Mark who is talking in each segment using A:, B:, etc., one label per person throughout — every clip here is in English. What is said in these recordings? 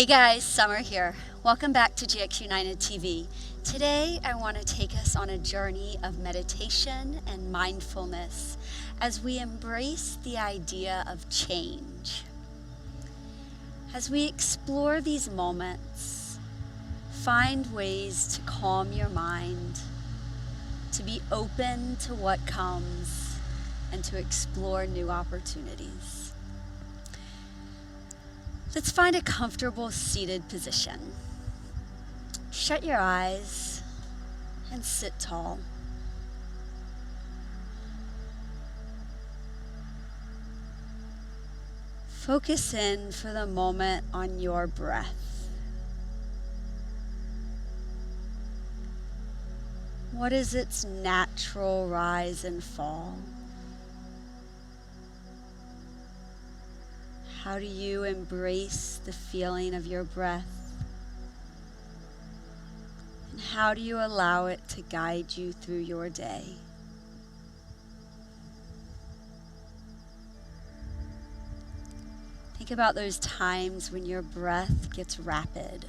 A: Hey guys, Summer here. Welcome back to GXunited TV. Today I want to take us on a journey of meditation and mindfulness as we embrace the idea of change. As we explore these moments, find ways to calm your mind, to be open to what comes, and to explore new opportunities. Let's find a comfortable seated position. Shut your eyes and sit tall. Focus in for the moment on your breath. What is its natural rise and fall? How do you embrace the feeling of your breath? And how do you allow it to guide you through your day? Think about those times when your breath gets rapid.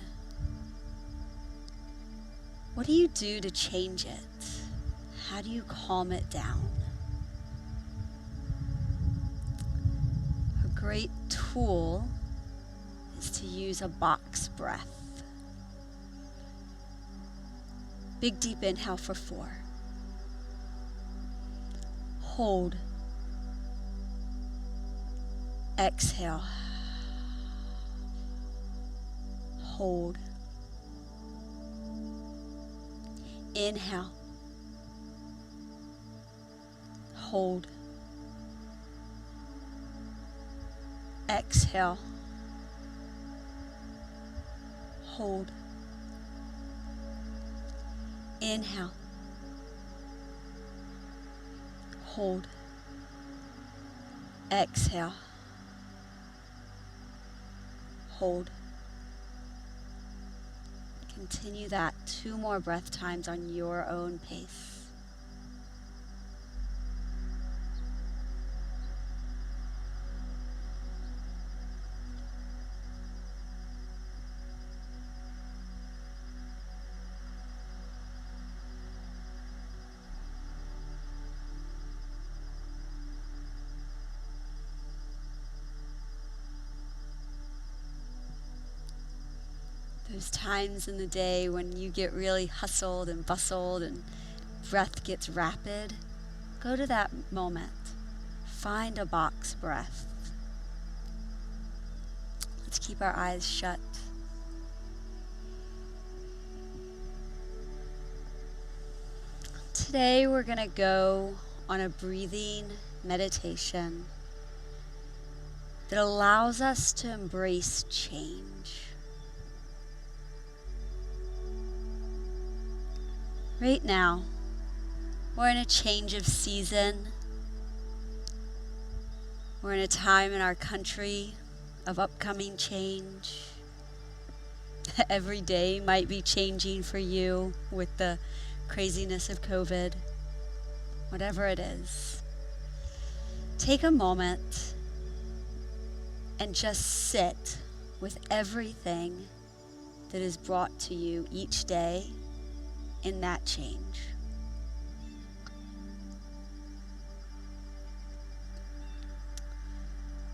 A: What do you do to change it? How do you calm it down? A great tool is to use a box breath. Big deep inhale for 4. Hold. Exhale. Hold. Inhale. Hold. Exhale. Hold. Inhale. Hold. Exhale. Hold. Continue that 2 more breath times on your own pace. Those times in the day when you get really hustled and bustled and breath gets rapid, go to that moment. Find a box breath. Let's keep our eyes shut. Today we're going to go on a breathing meditation that allows us to embrace change. Right now, we're in a change of season. We're in a time in our country of upcoming change. Every day might be changing for you with the craziness of COVID. Whatever it is, take a moment and just sit with everything that is brought to you each day in that change.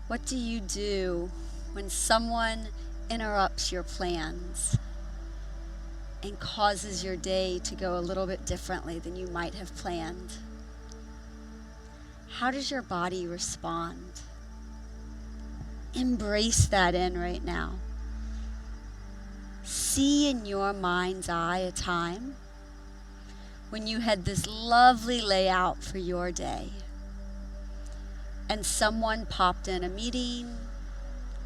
A: What do you do when someone interrupts your plans and causes your day to go a little bit differently than you might have planned? How does your body respond? Embrace that in right now. See in your mind's eye a time when you had this lovely layout for your day and someone popped in a meeting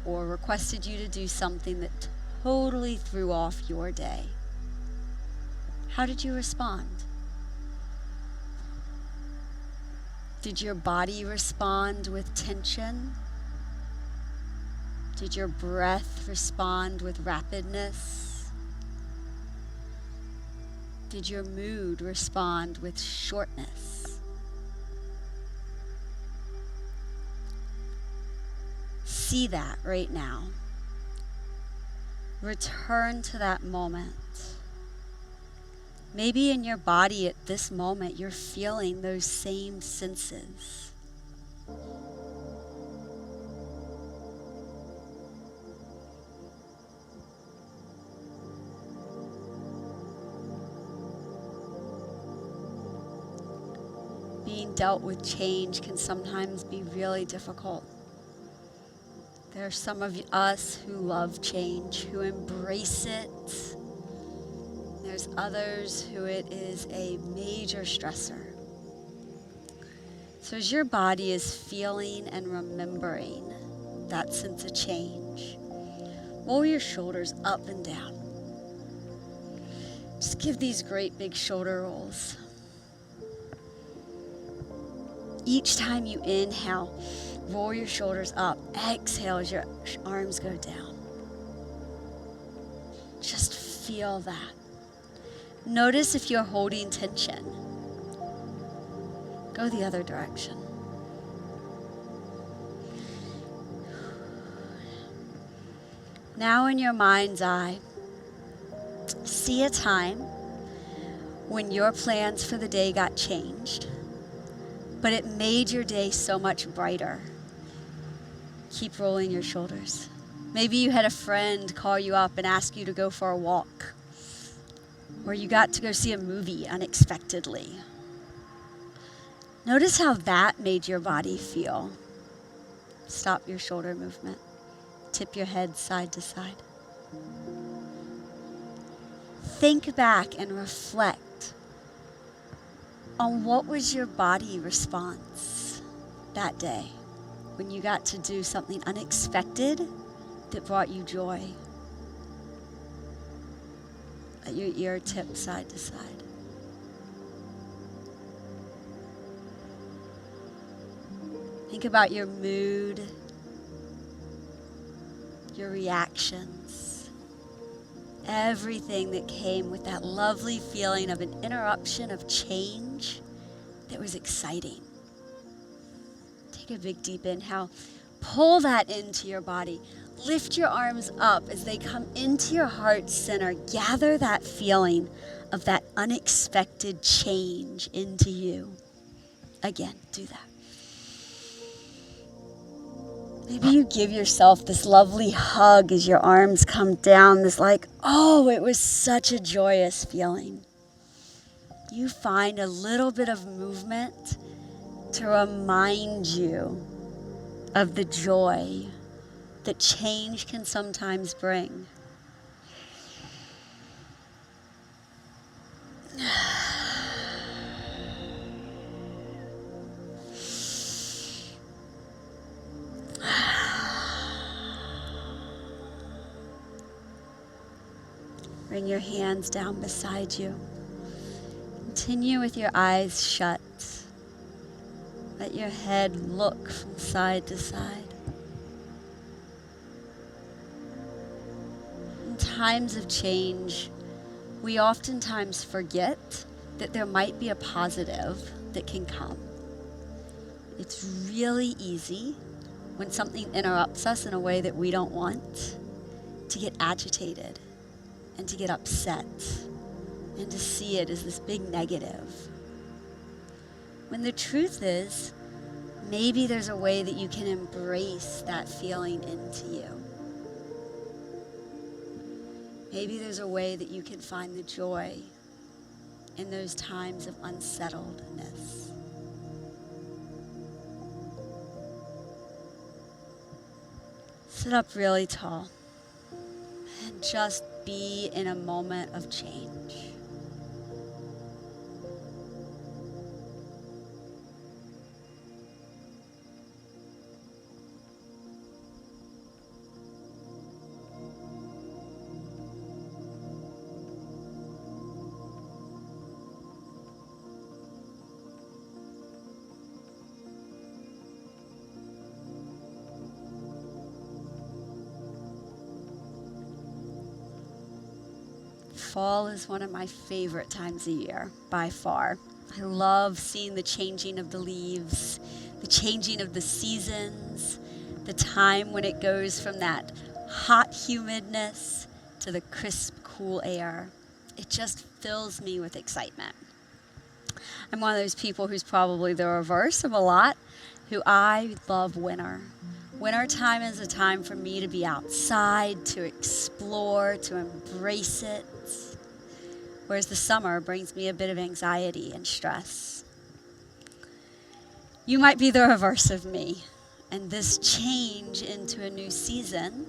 A: or requested you to do something that totally threw off your day. How did you respond? Did your body respond with tension? Did your breath respond with rapidness? Did your mood respond with shortness? See that right now. Return to that moment. Maybe in your body at this moment, you're feeling those same senses. Being dealt with change can sometimes be really difficult. There are some of us who love change, who embrace it. There's others who it is a major stressor. So as your body is feeling and remembering that sense of change, roll your shoulders up and down. Just give these great big shoulder rolls. Each time you inhale, roll your shoulders up. Exhale as your arms go down. Just feel that. Notice if you're holding tension. Go the other direction. Now in your mind's eye, see a time when your plans for the day got changed, but it made your day so much brighter. Keep rolling your shoulders. Maybe you had a friend call you up and ask you to go for a walk, or you got to go see a movie unexpectedly. Notice how that made your body feel. Stop your shoulder movement. Tip your head side to side. Think back and reflect on what was your body response that day when you got to do something unexpected that brought you joy. Let your ear tip side to side. Think about your mood, your reactions, everything that came with that lovely feeling of an interruption of change that was exciting. Take a big deep inhale. Pull that into your body. Lift your arms up as they come into your heart center. Gather that feeling of that unexpected change into you. Again, do that. Maybe you give yourself this lovely hug as your arms come down, this oh, it was such a joyous feeling. You find a little bit of movement to remind you of the joy that change can sometimes bring. Bring your hands down beside you. Continue with your eyes shut. Let your head look from side to side. In times of change, we oftentimes forget that there might be a positive that can come. It's really easy when something interrupts us in a way that we don't want to get agitated and to get upset and to see it as this big negative. When the truth is, maybe there's a way that you can embrace that feeling into you. Maybe there's a way that you can find the joy in those times of unsettledness. Sit up really tall and just be in a moment of change. Fall is one of my favorite times of year, by far. I love seeing the changing of the leaves, the changing of the seasons, the time when it goes from that hot humidness to the crisp, cool air. It just fills me with excitement. I'm one of those people who's probably the reverse of a lot, who I love winter. Winter time is a time for me to be outside, to explore, to embrace it. Whereas the summer brings me a bit of anxiety and stress. You might be the reverse of me, and this change into a new season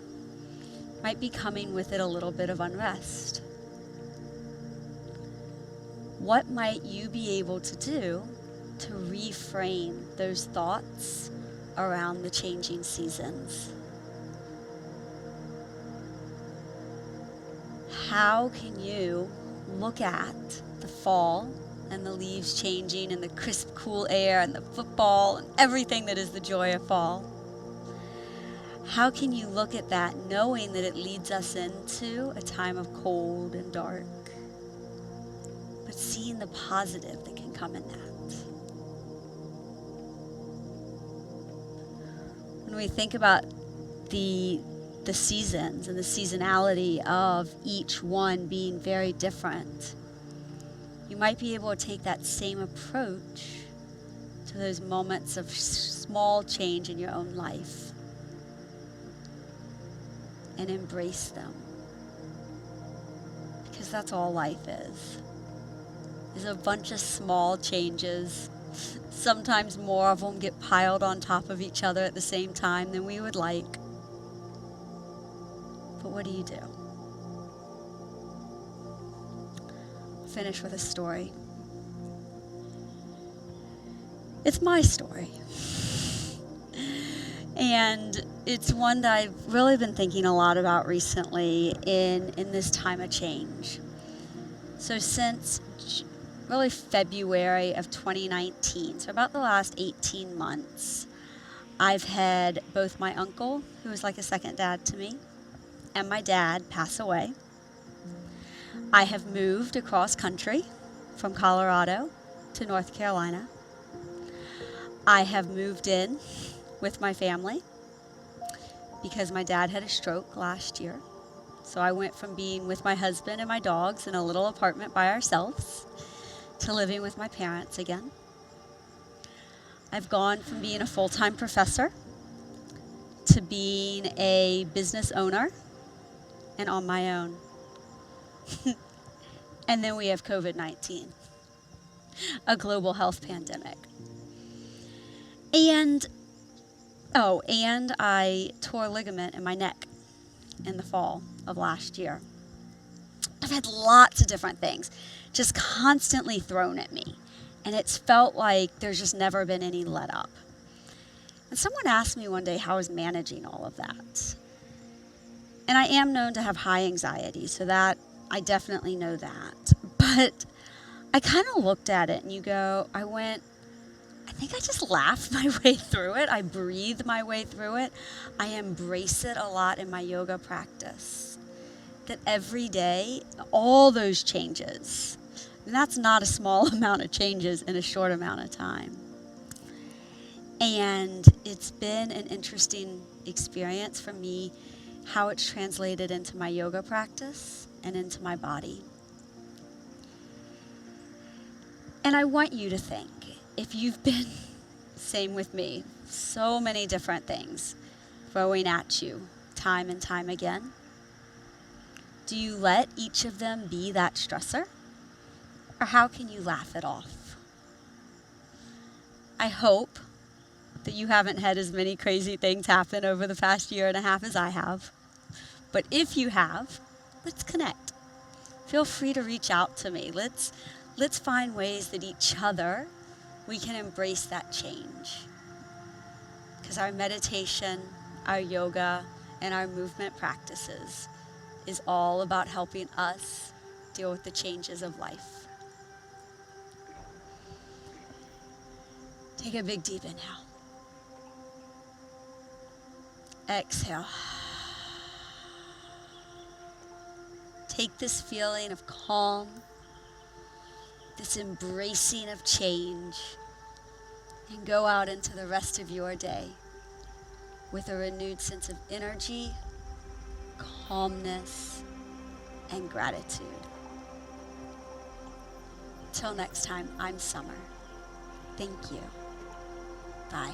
A: might be coming with it a little bit of unrest. What might you be able to do to reframe those thoughts around the changing seasons? How can you look at the fall and the leaves changing and the crisp, cool air and the football and everything that is the joy of fall? How can you look at that knowing that it leads us into a time of cold and dark, but seeing the positive that can come in that? When we think about the seasons and the seasonality of each one being very different, you might be able to take that same approach to those moments of small change in your own life and embrace them. Because that's all life is a bunch of small changes. Sometimes more of them get piled on top of each other at the same time than we would like. But what do you do? I'll finish with a story. It's my story. And it's one that I've really been thinking a lot about recently in this time of change. So since really February of 2019, so about the last 18 months, I've had both my uncle, who was like a second dad to me, and my dad pass away. I have moved across country from Colorado to North Carolina. I have moved in with my family because my dad had a stroke last year. So I went from being with my husband and my dogs in a little apartment by ourselves to living with my parents again. I've gone from being a full-time professor to being a business owner and on my own. And then we have COVID-19, a global health pandemic. And I tore a ligament in my neck in the fall of last year. I've had lots of different things just constantly thrown at me. And it's felt like there's just never been any let up. And someone asked me one day how I was managing all of that. And I am known to have high anxiety, so that I definitely know that. But I kind of looked at it and I think I just laughed my way through it. I breathed my way through it. I embrace it a lot in my yoga practice. That every day, all those changes, and that's not a small amount of changes in a short amount of time. And it's been an interesting experience for me, how it's translated into my yoga practice and into my body. And I want you to think, if you've been, same with me, so many different things throwing at you time and time again, do you let each of them be that stressor? Or how can you laugh it off? I hope that you haven't had as many crazy things happen over the past year and a half as I have. But if you have, let's connect. Feel free to reach out to me. Let's find ways that each other, we can embrace that change. Because our meditation, our yoga, and our movement practices is all about helping us deal with the changes of life. Take a big deep inhale. Exhale. Take this feeling of calm, this embracing of change, and go out into the rest of your day with a renewed sense of energy, calmness, and gratitude. Till next time, I'm Summer. Thank you. Bye.